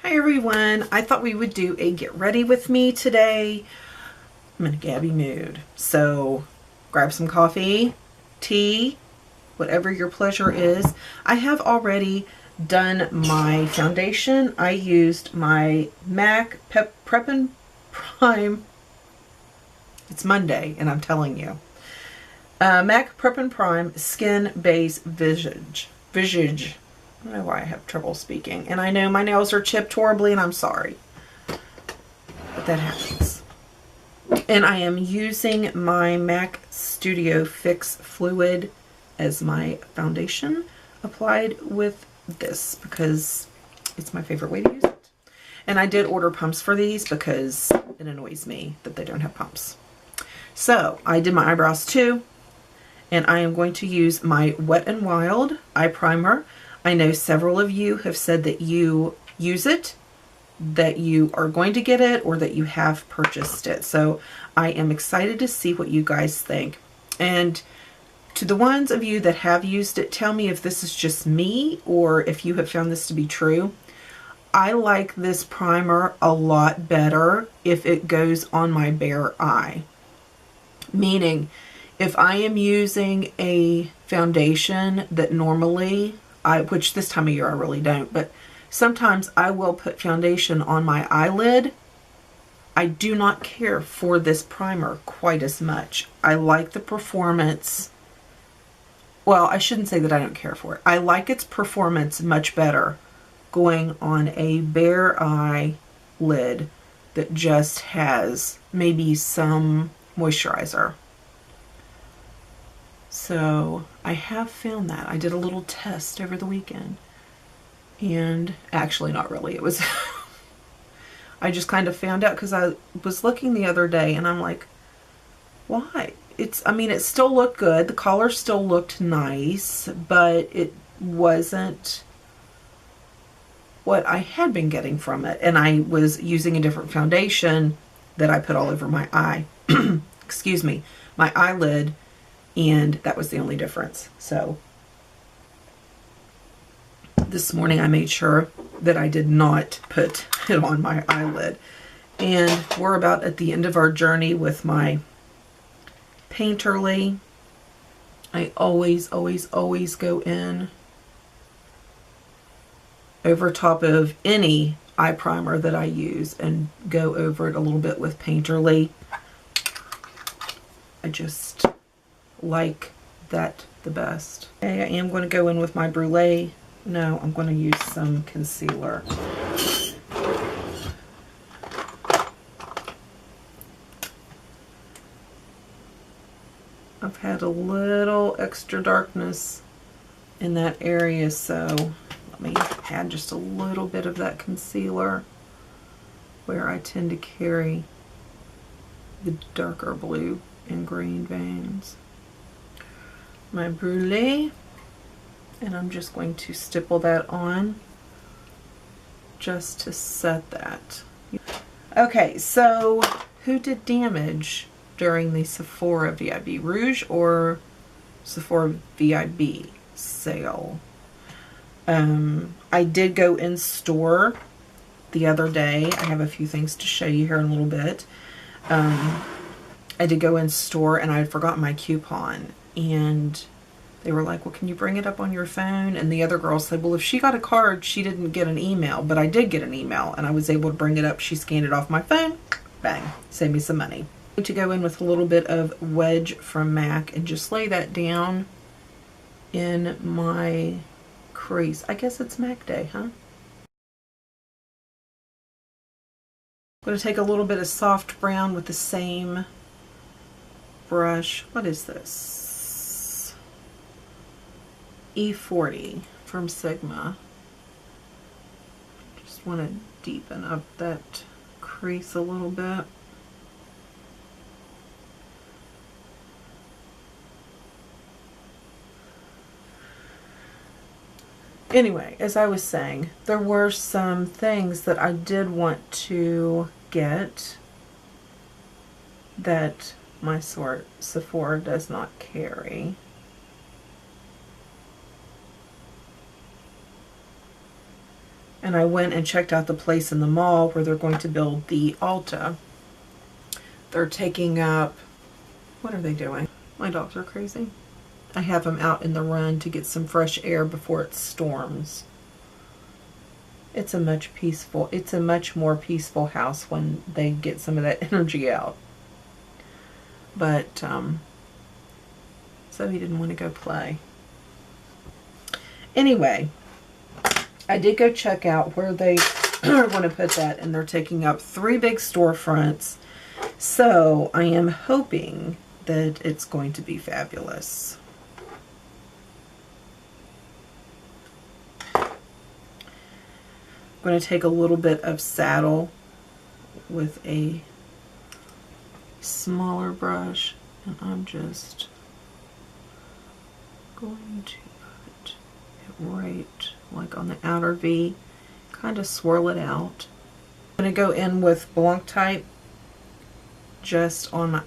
Hi everyone, I thought we would do a get ready with me today. I'm in a Gabby mood, so grab some coffee, tea, whatever your pleasure is. I have already done my foundation. I used my MAC Prep and Prime. It's Monday and I'm telling you. MAC Prep and Prime Skin Base Visage. I don't know why I have trouble speaking. And I know my nails are chipped horribly and I'm sorry. But that happens. And I am using my MAC Studio Fix Fluid as my foundation applied with this because it's my favorite way to use it. And I did order pumps for these because it annoys me that they don't have pumps. So I did my eyebrows too. And I am going to use my Wet n Wild eye primer. I know several of you have said that you use it, that you are going to get it, or that you have purchased it. So I am excited to see what you guys think. And to the ones of you that have used it, tell me if this is just me or if you have found this to be true. I like this primer a lot better if it goes on my bare eye. Meaning, if I am using a foundation that normally, which this time of year I really don't, but sometimes I will put foundation on my eyelid, I do not care for this primer quite as much. I like the performance. Well, I shouldn't say that I don't care for it. I like its performance much better going on a bare eye lid that just has maybe some moisturizer. So I have found that. I did a little test over the weekend. And actually not really. It was, I just kind of found out because I was looking the other day and I'm like, why? I mean, it still looked good. The color still looked nice, but it wasn't what I had been getting from it. And I was using a different foundation that I put all over my eye. Excuse me, my eyelid. And that was the only difference. So this morning I made sure that I did not put it on my eyelid. And we're about at the end of our journey with my Painterly. I always go in over top of any eye primer that I use and go over it a little bit with Painterly. I just like that the best. Okay, I am going to go in with my Brulee. No, I'm going to use some concealer. I've had a little extra darkness in that area, so let me add just a little bit of that concealer where I tend to carry the darker blue and green veins. My Brulee, and I'm just going to stipple that on just to set that. Okay, so who did damage during the Sephora VIB? Rouge or Sephora VIB sale? I did go in store the other day. I have a few things to show you here in a little bit. I did go in store and I had forgotten my coupon. And they were like, well, can you bring it up on your phone? And the other girl said, well, if she got a card, she didn't get an email. But I did get an email and I was able to bring it up. She scanned it off my phone. Bang. Save me some money. I'm going to go in with a little bit of Wedge from MAC and just lay that down in my crease. I guess it's MAC day, huh? I'm going to take a little bit of soft brown with the same brush. What is this? E40 from Sigma. Just want to deepen up that crease a little bit. Anyway, as I was saying, there were some things that I did want to get that my Sephora does not carry. And I went and checked out the place in the mall where they're going to build the Alta. They're taking up, what are they doing? My dogs are crazy. I have them out in the run to get some fresh air before it storms. It's a much more peaceful house when they get some of that energy out. But, so he didn't want to go play. Anyway, I did go check out where they want to put that, and they're taking up 3 big storefronts. So I am hoping that it's going to be fabulous. I'm going to take a little bit of saddle with a smaller brush, and I'm just going to put it right like on the outer V, kind of swirl it out. I'm going to go in with Blanc type just on my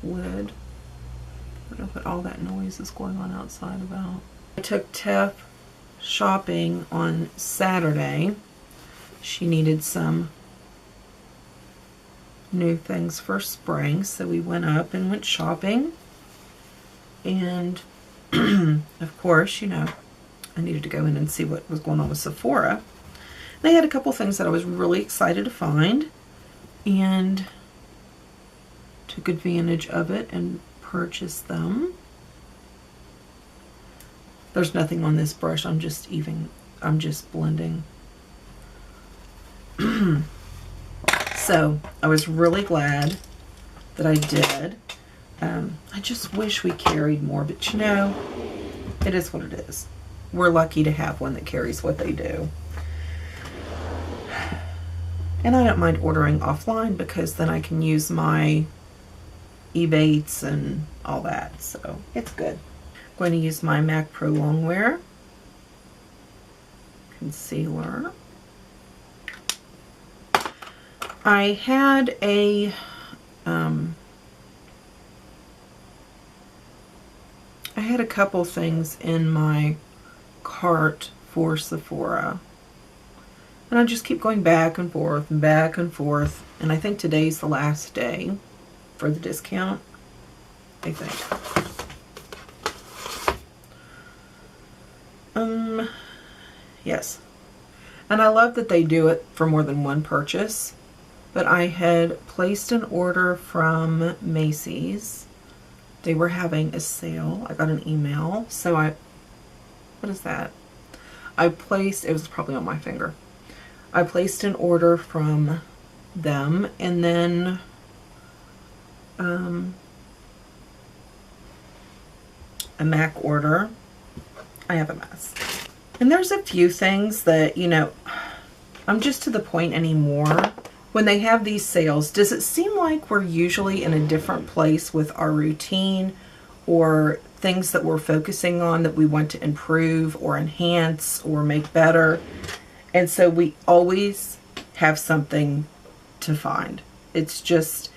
lid. I don't know what all that noise is going on outside about. I took Tef shopping on Saturday. She needed some new things for spring, so we went up and went shopping. And of course, you know, I needed to go in and see what was going on with Sephora. They had a couple things that I was really excited to find, and took advantage of it and purchased them. There's nothing on this brush. I'm just blending. So I was really glad that I did. I just wish we carried more, but you know, it is what it is. We're lucky to have one that carries what they do. And I don't mind ordering offline because then I can use my Ebates and all that, so it's good. I'm going to use my MAC Pro Longwear concealer. I had a couple things in my cart for Sephora, and I just keep going back and forth and back and forth, and I think today's the last day for the discount, I think. Yes. And I love that they do it for more than one purchase, but I had placed an order from Macy's. They were having a sale. I got an email, so what is that? It was probably on my finger. I placed an order from them, and then a MAC order. I have a mess. And there's a few things that, you know, I'm just to the point anymore. When they have these sales, does it seem like we're usually in a different place with our routine or things that we're focusing on that we want to improve or enhance or make better? And so we always have something to find. It's just,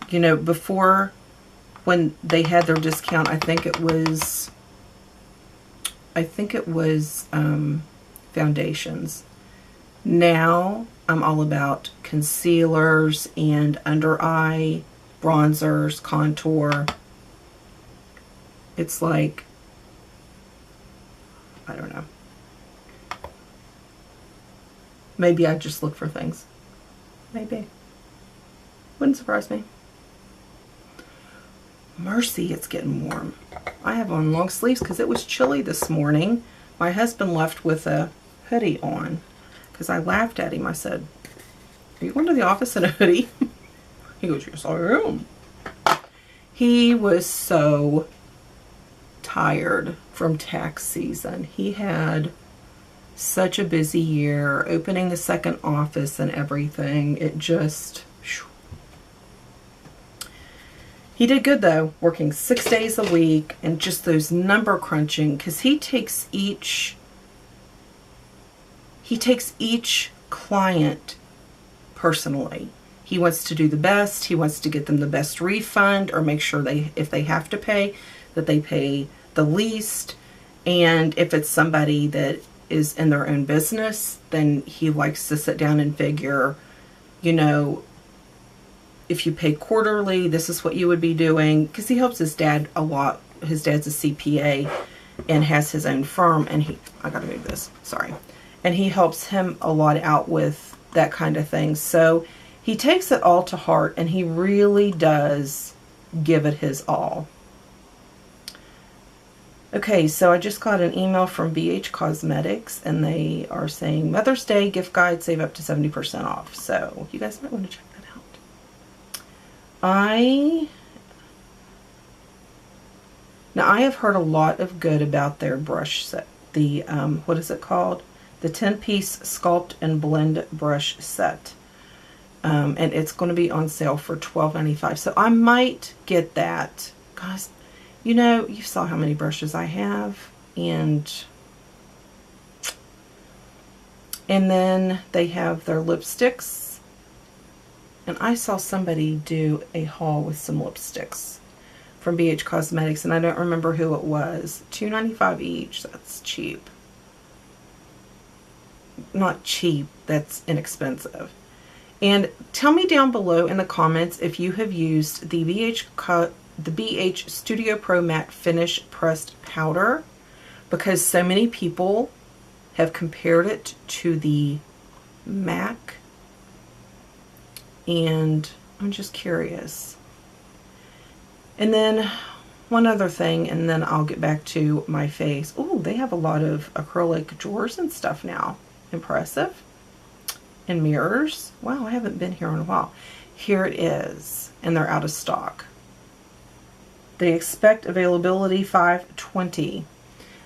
you know, before, when they had their discount, I think it was foundations. Now I'm all about concealers and under eye bronzers, contour. It's like, I don't know. Maybe I just look for things. Maybe. Wouldn't surprise me. Mercy, it's getting warm. I have on long sleeves because it was chilly this morning. My husband left with a hoodie on because I laughed at him. I said, "Are you going to the office in a hoodie?" He goes, "Yes, I am." He was so tired from tax season. He had such a busy year, opening the second office and everything. It just... He did good though, working 6 days a week and just those number crunching, because he takes each client personally. He wants to do the best. He wants to get them the best refund, or make sure if they have to pay, that they pay the least. And if it's somebody that is in their own business, then he likes to sit down and figure, you know, if you pay quarterly, this is what you would be doing. Because he helps his dad a lot. His dad's a CPA and has his own firm. And I gotta move this, sorry. And he helps him a lot out with that kind of thing. So he takes it all to heart, and he really does give it his all. Okay, so I just got an email from BH Cosmetics, and they are saying Mother's Day gift guide, save up to 70% off. So you guys might want to check that out. Now I have heard a lot of good about their brush set. The, what is it called? The 10-piece Sculpt and Blend brush set. And it's going to be on sale for $12.95. So I might get that. Guys, you know, you saw how many brushes I have. And then they have their lipsticks. And I saw somebody do a haul with some lipsticks from BH Cosmetics. And I don't remember who it was. $2.95 each. That's cheap. Not cheap. That's inexpensive. And tell me down below in the comments if you have used the BH Studio Pro Matte Finish Pressed Powder, because so many people have compared it to the MAC, and I'm just curious. And then one other thing, and then I'll get back to my face. Oh, they have a lot of acrylic drawers and stuff now. Impressive. And mirrors. Wow, I haven't been here in a while. Here it is, and they're out of stock. They expect availability 5/20.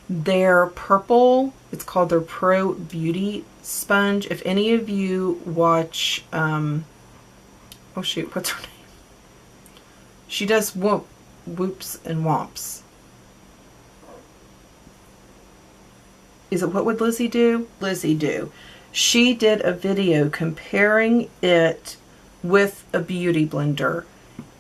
Their purple, it's called their Pro Beauty Sponge. If any of you watch, oh shoot, what's her name? She does Whoops and Womps. Is it What Would Lizzie Do? Lizzie Do. She did a video comparing it with a beauty blender,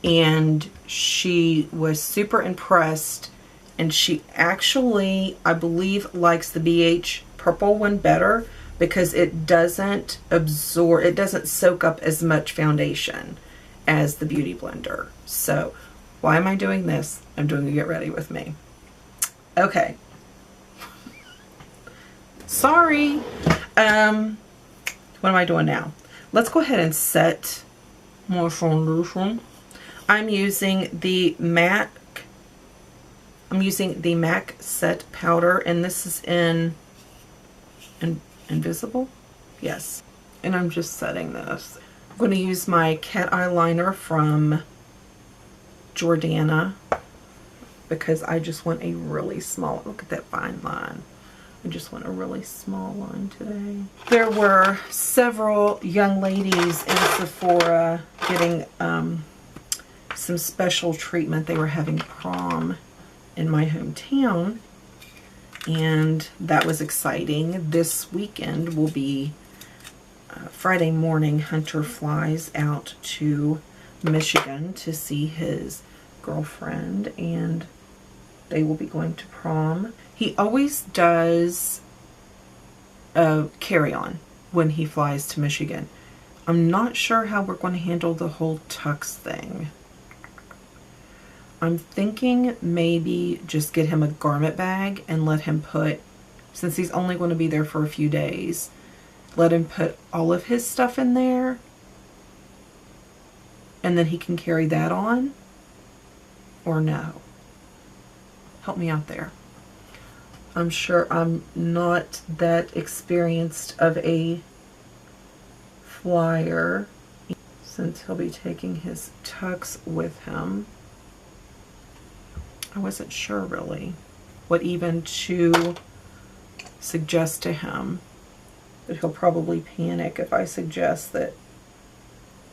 and she was super impressed, and she actually, I believe, likes the BH purple one better because it doesn't absorb, it doesn't soak up as much foundation as the beauty blender. So why am I doing this? I'm doing a get ready with me. Okay. Sorry. What am I doing now? Let's go ahead and set my foundation. I'm using the MAC. I'm using the MAC Set Powder, and this is in Invisible. Yes. And I'm just setting this. I'm going to use my cat eyeliner from Jordana because I just want a really small. Look at that fine line. I just want a really small one today. There were several young ladies in Sephora getting some special treatment. They were having prom in my hometown, and that was exciting. This weekend will be Friday morning. Hunter flies out to Michigan to see his girlfriend, and they will be going to prom. He always does a carry-on when he flies to Michigan. I'm not sure how we're going to handle the whole tux thing. I'm thinking maybe just get him a garment bag and let him put, since he's only going to be there for a few days, let him put all of his stuff in there, and then he can carry that on, or no. Help me out there. I'm sure I'm not that experienced of a flyer, since he'll be taking his tux with him. I wasn't sure really what even to suggest to him, but he'll probably panic if I suggest that,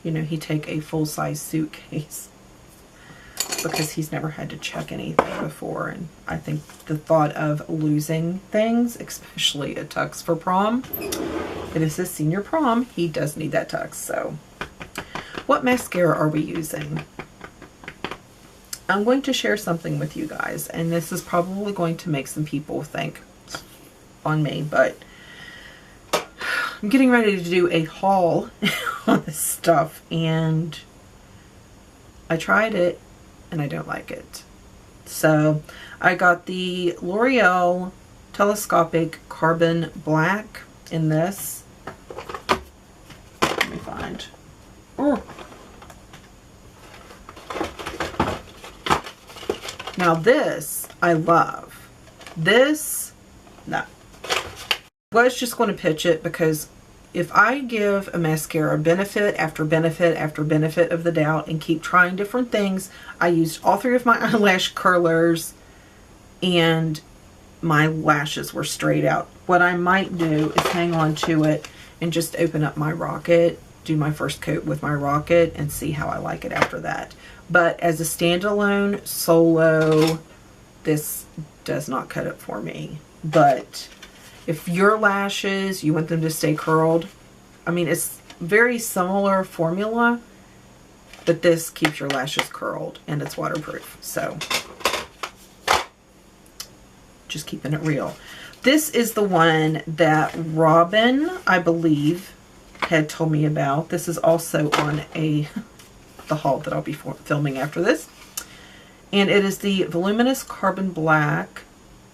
you know, he take a full-size suitcase, because he's never had to check anything before. And I think the thought of losing things, especially a tux for prom, it is his senior prom, he does need that tux. So what mascara are we using? I'm going to share something with you guys, and this is probably going to make some people think on me, but I'm getting ready to do a haul on this stuff, and I tried it and I don't like it. So I got the L'Oreal Telescopic Carbon Black in this. Let me find. Oh. Now this I love. This, no. I was just going to pitch it because if I give a mascara benefit after benefit after benefit of the doubt and keep trying different things, I used all 3 of my eyelash curlers and my lashes were straight out. What I might do is hang on to it and just open up my Rocket, do my first coat with my Rocket, and see how I like it after that. But as a standalone solo, this does not cut it for me. But if your lashes, you want them to stay curled, I mean, it's very similar formula, but this keeps your lashes curled and it's waterproof. So just keeping it real. This is the one that Robin, I believe, had told me about. This is also on the haul that I'll be filming after this. And it is the Voluminous Carbon Black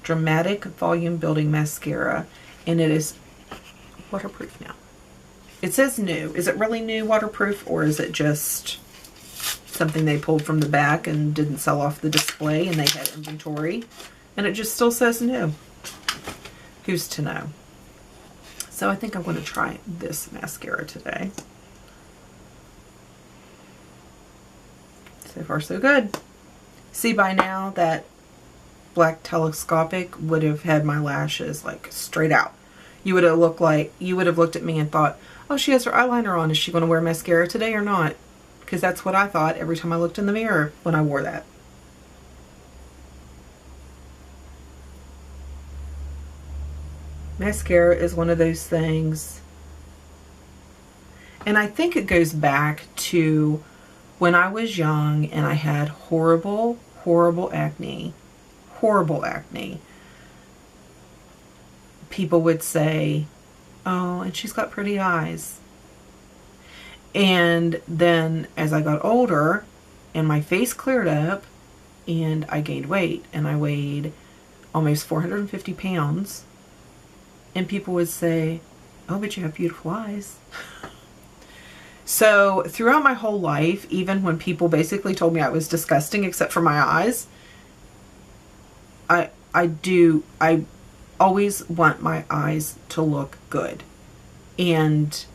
Dramatic Volume Building Mascara, and it is waterproof now. It says new. Is it really new waterproof, or is it just something they pulled from the back and didn't sell off the display and they had inventory and it just still says new? Who's to know? So I think I'm going to try this mascara today. So far so good. See, by now that Black Telescopic would have had my lashes like straight out. You would have looked at me and thought, oh, she has her eyeliner on. Is she going to wear mascara today or not? Because that's what I thought every time I looked in the mirror when I wore that. Mascara is one of those things. And I think it goes back to when I was young and I had horrible, horrible acne. Horrible acne. People would say, oh, and she's got pretty eyes. And then as I got older and my face cleared up and I gained weight and I weighed almost 450 pounds, and people would say, oh, but you have beautiful eyes. So throughout my whole life, even when people basically told me I was disgusting except for my eyes, I always want my eyes to look good. And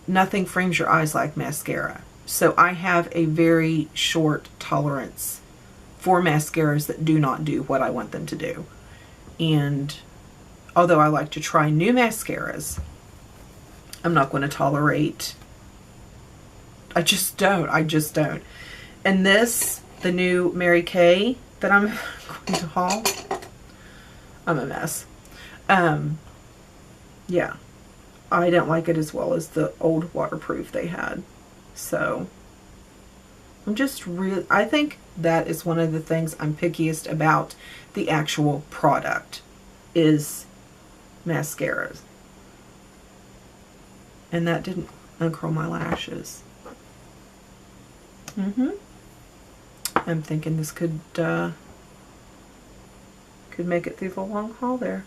nothing frames your eyes like mascara. So I have a very short tolerance for mascaras that do not do what I want them to do. And although I like to try new mascaras, I'm not going to tolerate. I just don't. And this, the new Mary Kay that I'm going to haul, I'm a mess. Yeah. I don't like it as well as the old waterproof they had. So I'm just really, I think that is one of the things I'm pickiest about the actual product is mascaras. And that didn't uncurl my lashes. I'm thinking this could make it through the long haul there.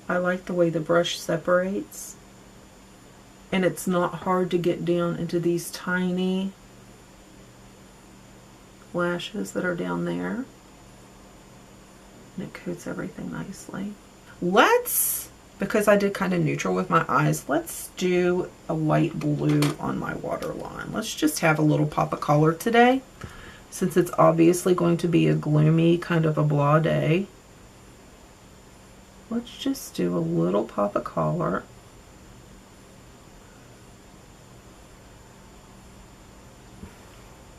I like the way the brush separates, and it's not hard to get down into these tiny lashes that are down there, and it coats everything nicely. Because I did kind of neutral with my eyes, let's do a light blue on my waterline. Let's just have a little pop of color today, since it's obviously going to be a gloomy kind of a blah day. Let's just do a little pop of color.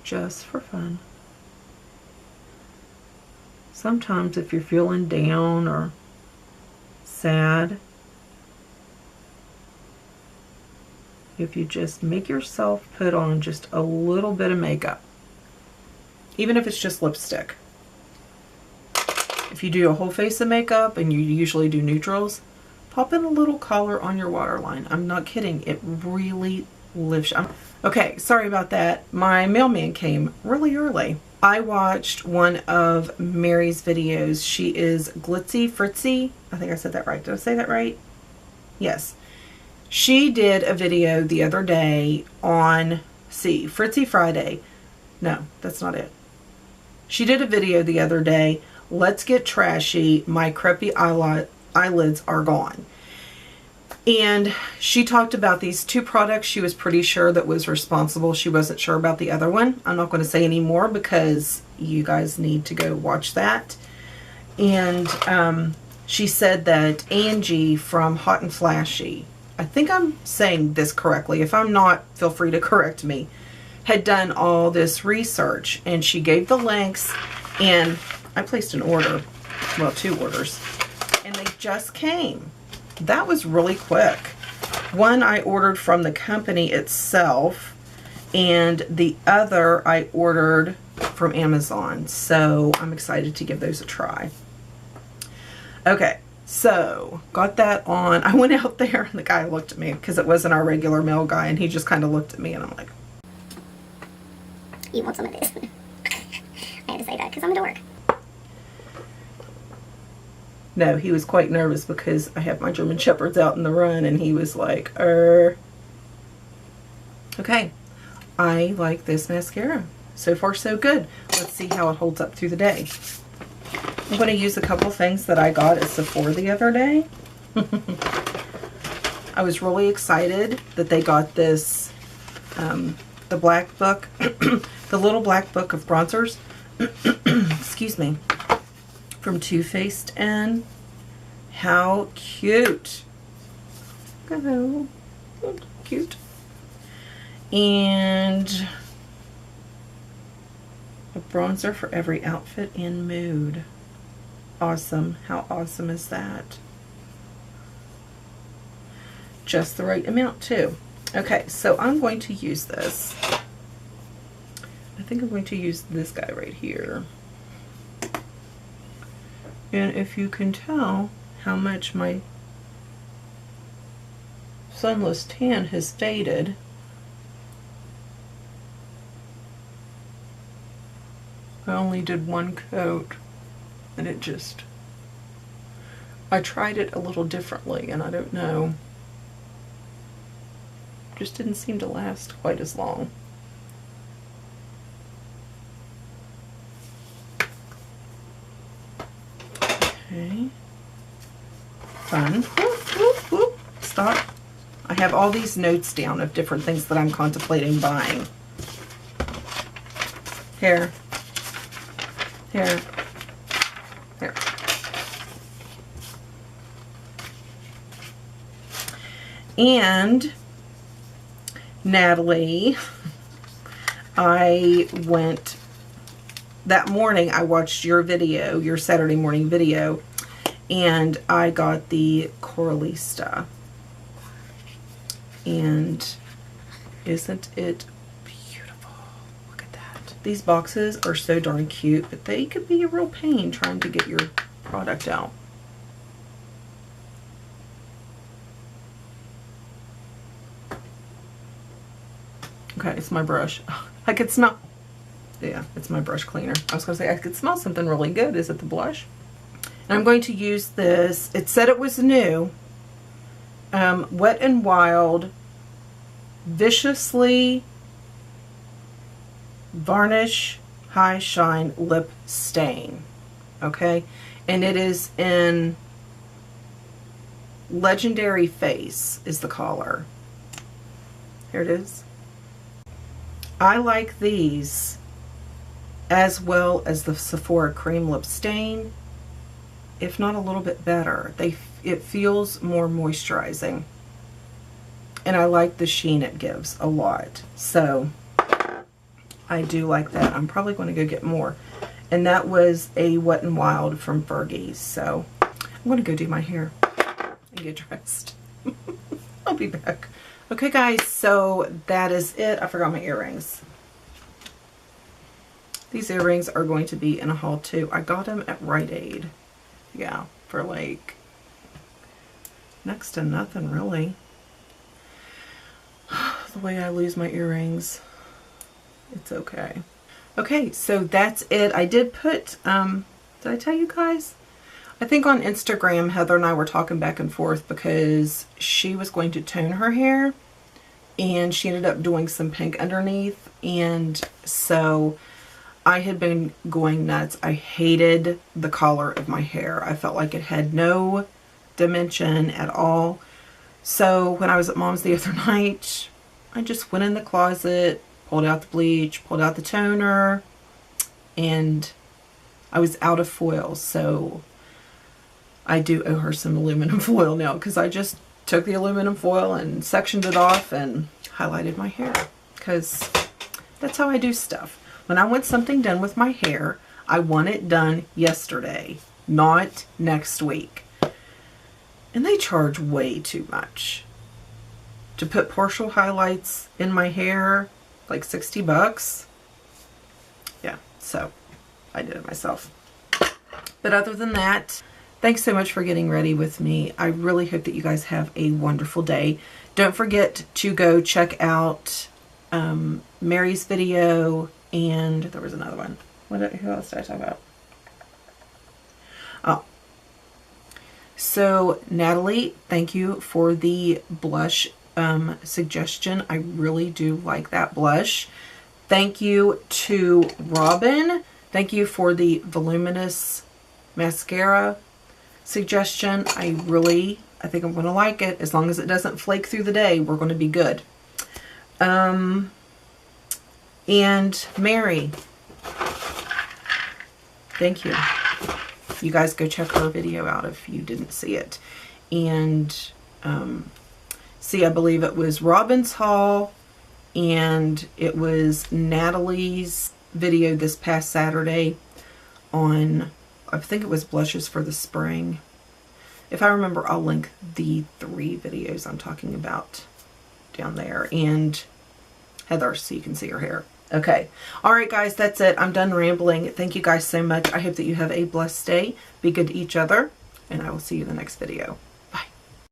Just for fun. Sometimes if you're feeling down or sad, if you just make yourself put on just a little bit of makeup, even if it's just lipstick. If you do a whole face of makeup and you usually do neutrals, pop in a little color on your waterline. I'm not kidding. It really lifts. Okay, sorry about that. My mailman came really early. I watched one of Mary's videos. She is Glitzy Fritzy. I think I said that right. Did I say that right? Yes. She did a video the other day on, Fritzy Friday. No, that's not it. She did a video the other day, Let's Get Trashy, My Crepey Eyelids Are Gone. And she talked about these two products she was pretty sure that was responsible. She wasn't sure about the other one. I'm not going to say any more because you guys need to go watch that. And she said that Angie from Hot and Flashy, I think I'm saying this correctly. If I'm not, feel free to correct me, had done all this research. And she gave the links, and I placed an order. Well, 2 orders. And they just came. That was really quick. One I ordered from the company itself, and the other I ordered from Amazon. So I'm excited to give those a try. Okay, so got that on. I went out there and the guy looked at me because it wasn't our regular mail guy, and he just kind of looked at me and I'm like, you want some of this? I had to say that because I'm a dork. no, he was quite nervous because I have my German Shepherds out in the run, and he was like, Okay, I like this mascara. So far, so good. Let's see how it holds up through the day. I'm going to use a couple things that I got at Sephora the other day. I was really excited that they got this, the black book, the little black book of bronzers, excuse me, from Too Faced. And how cute. Oh, cute. And a bronzer for every outfit and mood. Awesome. How awesome is that? Just the right amount too. Okay, so I'm going to use this. I think I'm going to use this guy right here. And if you can tell how much my sunless tan has faded, I only did one coat, and it just, I tried it a little differently, and I don't know, just didn't seem to last quite as long. Okay, fun. Whoop, whoop, whoop. Stop. I have all these notes down of different things that I'm contemplating buying. Here. Here. Here. And Natalie, I went that morning, I watched your video, your Saturday morning video, and I got the Coralista. And isn't it beautiful? Look at that. These boxes are so darn cute, but they could be a real pain trying to get your product out. Okay, it's my brush. I could smell, yeah, it's my brush cleaner. I was going to say I could smell something really good. Is it the blush? And I'm going to use this. It said it was new. Wet n Wild Viciously Varnish High Shine Lip Stain. Okay, and it is in Legendary Face is the color. Here it is. I like these as well as the Sephora Cream Lip Stain, if not a little bit better. It feels more moisturizing, and I like the sheen it gives a lot. So I do like that. I'm probably going to go get more. And that was a Wet n Wild from Fergie's. So I'm going to go do my hair and get dressed. I'll be back. Okay guys, so that is it. I forgot my earrings. These earrings are going to be in a haul too. I got them at Rite Aid. Yeah, for like next to nothing really. The way I lose my earrings. It's okay. Okay, so that's it. I did put, did I tell you guys? I think on Instagram, Heather and I were talking back and forth because she was going to tone her hair and she ended up doing some pink underneath. And so I had been going nuts. I hated the color of my hair. I felt like it had no dimension at all. So when I was at Mom's the other night, I just went in the closet, pulled out the bleach, pulled out the toner, and I was out of foil. So I do owe her some aluminum foil now because I just took the aluminum foil and sectioned it off and highlighted my hair because that's how I do stuff. When I want something done with my hair, I want it done yesterday, not next week. And they charge way too much. To put partial highlights in my hair, like 60 bucks. Yeah, so I did it myself. But other than that, thanks so much for getting ready with me. I really hope that you guys have a wonderful day. Don't forget to go check out Mary's video, and there was another one. Who else did I talk about? Oh. So, Natalie, thank you for the blush suggestion. I really do like that blush. Thank you to Robin. Thank you for the voluminous mascara suggestion. I think I'm going to like it. As long as it doesn't flake through the day, we're going to be good. And Mary, thank you. You guys go check her video out if you didn't see it. And see, I believe it was Robin's haul and it was Natalie's video this past Saturday on, I think it was blushes for the spring. If I remember, I'll link the 3 videos I'm talking about down there, and Heather, so you can see her hair. Okay. All right, guys, that's it. I'm done rambling. Thank you guys so much. I hope that you have a blessed day. Be good to each other, and I will see you in the next video.